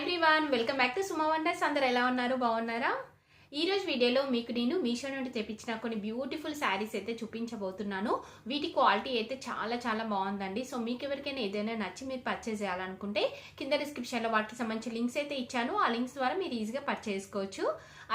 Everyone welcome back to Suma wonders. అందరు ఎలా ఉన్నారు? బాగున్నారా? ఈ రోజు వీడియోలో మీకు నేను మీషో నుండి తెప్పించిన కొన్ని బ్యూటిఫుల్ శారీస్ అయితే చూపించబోతున్నాను. వీటి క్వాలిటీ అయితే చాలా చాలా బాగుందండి. సో మీకు ఎవరికైనా ఏదైనా నచ్చి మీరు పర్చేస్ చేయాలనుకుంటే కింద డిస్క్రిప్షన్లో వాటికి సంబంధించిన లింక్స్ అయితే ఇచ్చాను. ఆ లింక్స్ ద్వారా మీరు ఈజీగా పర్చేస్ చేసుకోవచ్చు.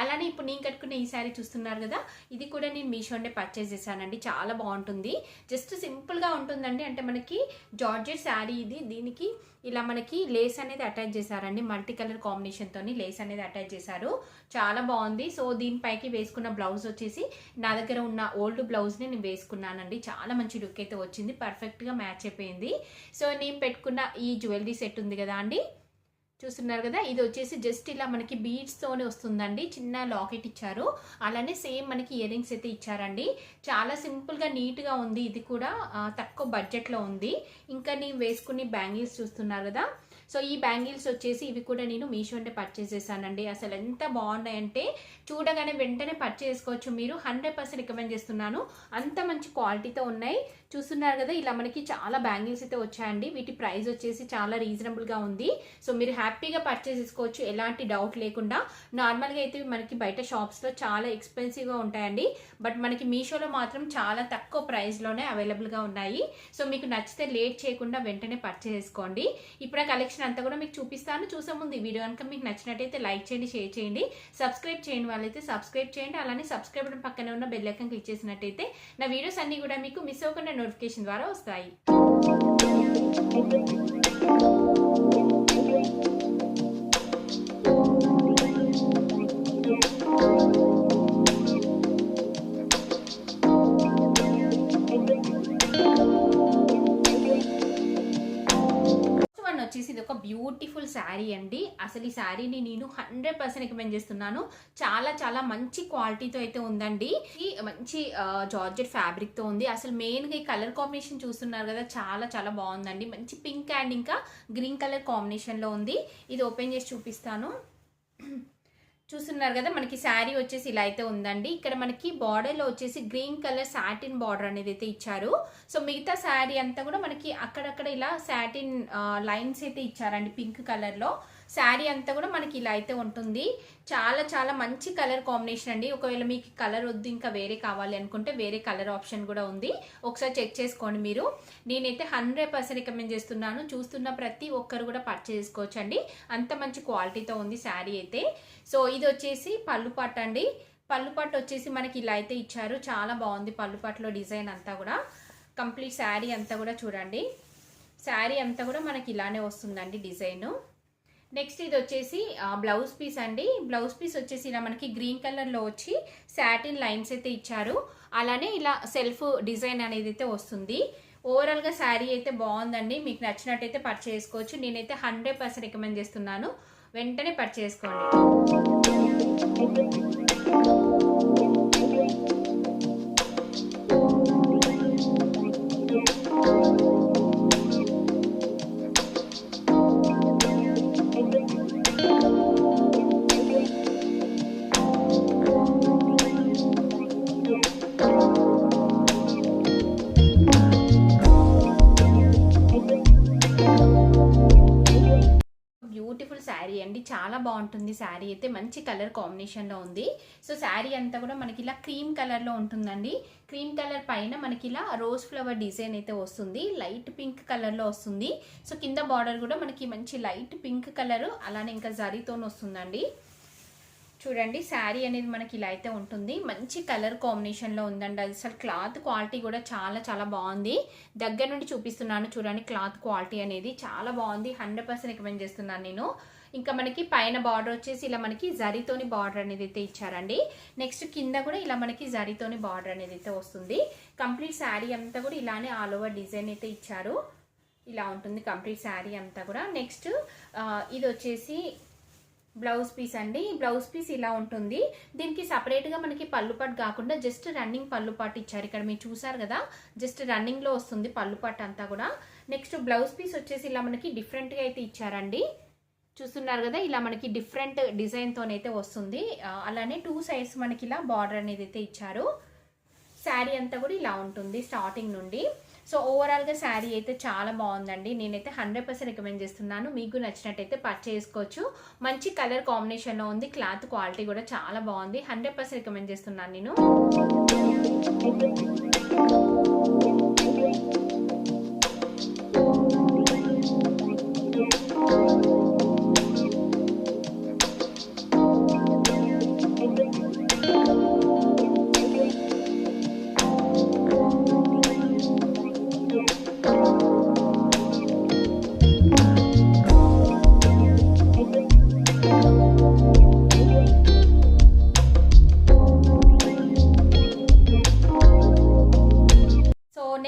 అలానే ఇప్పుడు నేను కట్టుకున్న ఈ శారీ చూస్తున్నారు కదా, ఇది కూడా నేను మీషోనే పర్చేస్ చేశానండి. చాలా బాగుంటుంది, జస్ట్ సింపుల్గా ఉంటుందండి. అంటే మనకి జార్జెట్ శారీ ఇది, దీనికి ఇలా మనకి లేస్ అనేది అటాచ్ చేశారండి. మల్టీ కలర్ కాంబినేషన్తో లేస్ అనేది అటాచ్ చేశారు, చాలా బాగుంది. సో దీనిపైకి వేసుకున్న బ్లౌజ్ వచ్చేసి నా దగ్గర ఉన్న ఓల్డ్ బ్లౌజ్ని నేను వేసుకున్నానండి. చాలా మంచి లుక్ అయితే వచ్చింది, పర్ఫెక్ట్గా మ్యాచ్ అయిపోయింది. సో నేను పెట్టుకున్న ఈ జ్యువెలరీ సెట్ ఉంది కదా అండి, చూస్తున్నారు కదా, ఇది వచ్చేసి జస్ట్ ఇలా మనకి బీడ్స్తోనే వస్తుందండి. చిన్న లాకెట్ ఇచ్చారు, అలానే సేమ్ మనకి ఇయర్ రింగ్స్ అయితే ఇచ్చారండి. చాలా సింపుల్గా నీట్గా ఉంది. ఇది కూడా తక్కువ బడ్జెట్లో ఉంది. ఇంకా నేను వేసుకుని బ్యాంగిల్స్ చూస్తున్నారు కదా, సో ఈ బ్యాంగిల్స్ వచ్చేసి ఇవి కూడా నేను మీషోనే పర్చేస్ చేశానండి. అసలు ఎంత బాగున్నాయంటే చూడగానే వెంటనే పర్చేస్ చేసుకోవచ్చు. మీరు 100% రికమెండ్ చేస్తున్నాను, అంత మంచి క్వాలిటీతో ఉన్నాయి. చూస్తున్నారు కదా, ఇలా మనకి చాలా బ్యాంగిల్స్ అయితే వచ్చాయండి. వీటి ప్రైస్ వచ్చేసి చాలా రీజనబుల్గా ఉంది. సో మీరు హ్యాపీగా పర్చేస్ చేసుకోవచ్చు, ఎలాంటి డౌట్ లేకుండా. నార్మల్గా అయితే మనకి బయట షాప్స్లో చాలా ఎక్స్పెన్సివ్గా ఉంటాయండి, బట్ మనకి మీషోలో మాత్రం చాలా తక్కువ ప్రైస్లోనే అవైలబుల్గా ఉన్నాయి. సో మీకు నచ్చితే లేట్ చేయకుండా వెంటనే పర్చేస్ చేసుకోండి. ఇప్పుడు ఆ కలెక్షన్ అంతా కూడా మీకు చూపిస్తాను. చూసే ముందు ఈ వీడియో కనుక మీకు నచ్చినట్టయితే లైక్ చేయండి, షేర్ చేయండి, సబ్స్క్రైబ్ చేయండి వాళ్ళైతే సబ్స్క్రైబ్ చేయండి. అలానే సబ్స్క్రైబ్ పక్కనే ఉన్న బెల్ ఐకాన్ క్లిక్ చేసినట్టయితే నా వీడియోస్ అన్ని కూడా మీకు మిస్ అవ్వకుండా నోటిఫికేషన్ ద్వారా వస్తాయి. వచ్చేసి ఇది ఒక బ్యూటిఫుల్ శారీ అండి. అసలు ఈ శారీని నేను 100% రికమెండ్ చేస్తున్నాను. చాలా చాలా మంచి క్వాలిటీతో అయితే ఉందండి. ఈ మంచి జార్జెట్ ఫ్యాబ్రిక్ తో ఉంది. అసలు మెయిన్ గా ఈ కలర్ కాంబినేషన్ చూస్తున్నారు కదా, చాలా చాలా బాగుందండి. మంచి పింక్ అండ్ ఇంకా గ్రీన్ కలర్ కాంబినేషన్ లో ఉంది. ఇది ఓపెన్ చేసి చూపిస్తాను. చూస్తున్నారు కదా, మనకి శారీ వచ్చేసి ఇలా అయితే ఉందండి. ఇక్కడ మనకి బార్డర్లో వచ్చేసి గ్రీన్ కలర్ సాటిన్ బార్డర్ అనేది అయితే ఇచ్చారు. సో మిగతా శారీ అంతా కూడా మనకి అక్కడక్కడ ఇలా సాటిన్ లైన్స్ అయితే ఇచ్చారండి పింక్ కలర్లో. శారీ అంతా కూడా మనకి ఇలా అయితే ఉంటుంది. చాలా చాలా మంచి కలర్ కాంబినేషన్ అండి. ఒకవేళ మీకు కలర్ వద్దు, ఇంకా వేరే కావాలి అనుకుంటే వేరే కలర్ ఆప్షన్ కూడా ఉంది, ఒకసారి చెక్ చేసుకోండి మీరు. నేనైతే 100% రికమెండ్ చేస్తున్నాను. చూస్తున్న ప్రతి ఒక్కరు కూడా పర్చేస్ చేసుకోవచ్చు అండి, అంత మంచి క్వాలిటీతో ఉంది శారీ అయితే. సో ఇది వచ్చేసి పళ్ళు పాట అండి. పళ్ళు పాట వచ్చేసి మనకి ఇలా అయితే ఇచ్చారు, చాలా బాగుంది. పళ్ళు పాటలో డిజైన్ అంతా కూడా కంప్లీట్ శారీ అంతా కూడా చూడండి, శారీ అంతా కూడా మనకి ఇలానే వస్తుందండి డిజైన్. నెక్స్ట్ ఇది వచ్చేసి బ్లౌజ్ పీస్ అండి. బ్లౌజ్ పీస్ వచ్చేసి ఇలా మనకి గ్రీన్ కలర్లో వచ్చి సాటిన్ లైన్స్ అయితే ఇచ్చారు. అలానే ఇలా సెల్ఫ్ డిజైన్ అనేది అయితే వస్తుంది. ఓవరాల్గా శారీ అయితే బాగుందండి. మీకు నచ్చినట్టయితే పర్చేస్ చేసుకోవచ్చు. నేనైతే 100% రికమెండ్ చేస్తున్నాను, వెంటనే పర్చేస్ చేసుకోండి. బ్యూటిఫుల్ శారీ అండి, చాలా బాగుంటుంది. శారీ అయితే మంచి కలర్ కాంబినేషన్లో ఉంది. సో శారీ అంతా కూడా మనకి ఇలా క్రీమ్ కలర్లో ఉంటుందండి. క్రీమ్ కలర్ పైన మనకి ఇలా రోజ్ ఫ్లవర్ డిజైన్ అయితే వస్తుంది, లైట్ పింక్ కలర్లో వస్తుంది. సో కింద బార్డర్ కూడా మనకి మంచి లైట్ పింక్ కలర్, అలానే ఇంకా జరీతో వస్తుందండి. చూడండి, శారీ అనేది మనకి ఇలా అయితే ఉంటుంది. మంచి కలర్ కాంబినేషన్లో ఉందండి. అసలు క్లాత్ క్వాలిటీ కూడా చాలా చాలా బాగుంది. దగ్గర నుండి చూపిస్తున్నాను చూడండి, క్లాత్ క్వాలిటీ అనేది చాలా బాగుంది. 100% రికమెండ్ చేస్తున్నాను నేను. ఇంకా మనకి పైన బార్డర్ వచ్చేసి ఇలా మనకి జరీతోని బార్డర్ అనేది అయితే ఇచ్చారండి. నెక్స్ట్ కింద కూడా ఇలా మనకి జరీతోని బార్డర్ అనేది అయితే వస్తుంది. కంప్లీట్ శారీ అంతా కూడా ఇలానే ఆల్ ఓవర్ డిజైన్ అయితే ఇచ్చారు. ఇలా ఉంటుంది కంప్లీట్ శారీ అంతా కూడా. నెక్స్ట్ ఇది వచ్చేసి బ్లౌజ్ పీస్ అండి. బ్లౌజ్ పీస్ ఇలా ఉంటుంది. దీనికి సపరేట్గా మనకి పళ్ళు పాటు కాకుండా జస్ట్ రన్నింగ్ పళ్ళు పాటు ఇచ్చారు. ఇక్కడ మీరు చూసారు కదా, జస్ట్ రన్నింగ్లో వస్తుంది పళ్ళు పాటు అంతా కూడా. నెక్స్ట్ బ్లౌజ్ పీస్ వచ్చేసి ఇలా మనకి డిఫరెంట్గా అయితే ఇచ్చారండి. చూస్తున్నారు కదా, ఇలా మనకి డిఫరెంట్ డిజైన్తోనైతే వస్తుంది. అలానే 2 సైడ్స్ మనకి ఇలా బార్డర్ అనేది అయితే ఇచ్చారు. శారీ అంతా కూడా ఇలా ఉంటుంది స్టార్టింగ్ నుండి. సో ఓవరాల్గా శారీ అయితే చాలా బాగుందండి. నేనైతే 100% రికమెండ్ చేస్తున్నాను. మీకు నచ్చినట్టయితే పర్చేస్ చేసుకోవచ్చు. మంచి కలర్ కాంబినేషన్లో ఉంది. క్లాత్ క్వాలిటీ కూడా చాలా బాగుంది. 100% రికమెండ్ చేస్తున్నాను నేను.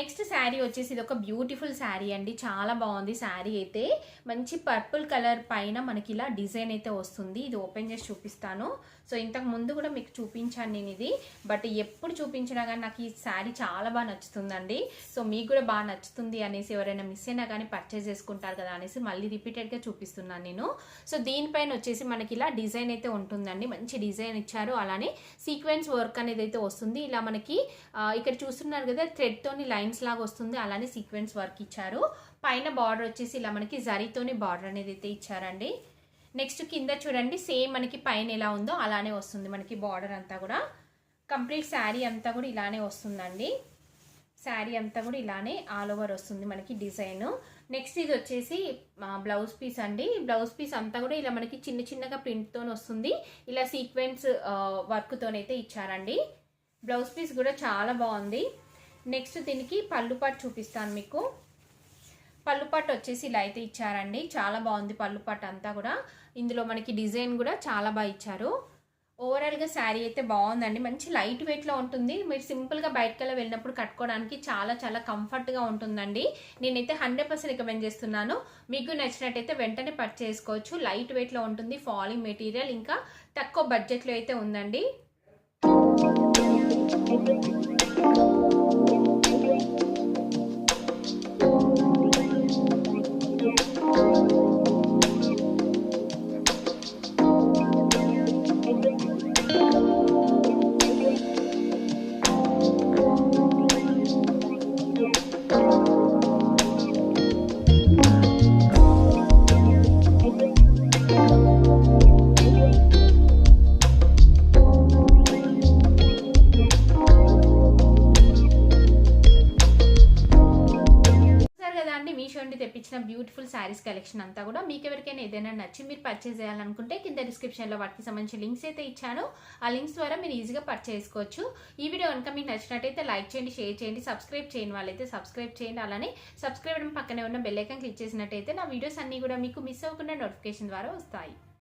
నెక్స్ట్ శారీ వచ్చేసి ఇది ఒక బ్యూటిఫుల్ శారీ అండి. చాలా బాగుంది శారీ అయితే. మంచి పర్పుల్ కలర్ పైన మనకి ఇలా డిజైన్ అయితే వస్తుంది. ఇది ఓపెన్ చేసి చూపిస్తాను. సో ఇంతకు ముందు కూడా మీకు చూపించాను నేను ఇది, బట్ ఎప్పుడు చూపించినా కానీ నాకు ఈ శారీ చాలా బాగా నచ్చుతుందండి. సో మీకు కూడా బాగా నచ్చుతుంది అనేసి ఎవరైనా మిస్ అయినా కానీ పర్చేస్ చేసుకుంటారు కదా అనేసి మళ్ళీ రిపీటెడ్గా చూపిస్తున్నాను నేను. సో దీనిపైన వచ్చేసి మనకి ఇలా డిజైన్ అయితే ఉంటుందండి. మంచి డిజైన్ ఇచ్చారు. అలానే సీక్వెన్స్ వర్క్ అనేది అయితే వస్తుంది. ఇలా మనకి ఇక్కడ చూస్తున్నారు కదా, థ్రెడ్తోని లైన్స్ లాగా వస్తుంది. అలానే సీక్వెన్స్ వర్క్ ఇచ్చారు. పైన బార్డర్ వచ్చేసి ఇలా మనకి జరీతోని బార్డర్ అనేది అయితే ఇచ్చారండి. నెక్స్ట్ కింద చూడండి, సేమ్ మనకి పైన ఎలా ఉందో అలానే వస్తుంది మనకి బార్డర్ అంతా కూడా. కంప్లీట్ శారీ అంతా కూడా ఇలానే వస్తుందండి. శారీ అంతా కూడా ఇలానే ఆల్ ఓవర్ వస్తుంది మనకి డిజైన్. నెక్స్ట్ ఇది వచ్చేసి బ్లౌజ్ పీస్ అండి. బ్లౌజ్ పీస్ అంతా కూడా ఇలా మనకి చిన్న చిన్నగా ప్రింట్తో వస్తుంది. ఇలా సీక్వెన్స్ వర్క్తోనైతే ఇచ్చారండి. బ్లౌజ్ పీస్ కూడా చాలా బాగుంది. నెక్స్ట్ దీనికి పళ్ళు పాటు చూపిస్తాను మీకు. పళ్ళు పాటు వచ్చేసి ఇలా అయితే ఇచ్చారండి. చాలా బాగుంది పళ్ళు పాటు అంతా కూడా. ఇందులో మనకి డిజైన్ కూడా చాలా బాగా ఇచ్చారు. ఓవరాల్గా శారీ అయితే బాగుందండి. మంచి లైట్ వెయిట్లో ఉంటుంది. మీరు సింపుల్గా బయటకెళ్ళి వెళ్ళినప్పుడు కట్టుకోవడానికి చాలా చాలా కంఫర్ట్గా ఉంటుందండి. నేనైతే 100% రికమెండ్ చేస్తున్నాను. మీకు నచ్చినట్టయితే వెంటనే పర్చేస్ చేసుకోవచ్చు. లైట్ వెయిట్లో ఉంటుంది. ఫాలింగ్ మెటీరియల్, ఇంకా తక్కువ బడ్జెట్లో అయితే ఉందండి. మీషో నుండి తెప్పించిన బ్యూటిఫుల్ శారీస్ కలెక్షన్ అంతా కూడా. మీకు ఎవరికైనా ఏదైనా నచ్చి మీరు పర్చేస్ చేయాలనుకుంటే కింద డిస్క్రిప్షన్లో వాటికి సంబంధించిన లింక్స్ అయితే ఇచ్చాను. ఆ లింక్స్ ద్వారా మీరు ఈజీగా పర్చేస్ చేసుకోవచ్చు. ఈ వీడియో కనుక మీకు నచ్చినట్టయితే లైక్ చేయండి, షేర్ చేయండి, సబ్స్క్రైబ్ చేయని వాళ్ళైతే సబ్స్క్రైబ్ చేయండి. అలానే సబ్స్క్రైబ్ పక్కనే ఉన్న బెల్ ఐకాన్ క్లిక్ చేసినట్టయితే నా వీడియోస్ అన్నీ కూడా మీకు మిస్ అవ్వకుండా నోటిఫికేషన్ ద్వారా వస్తాయి.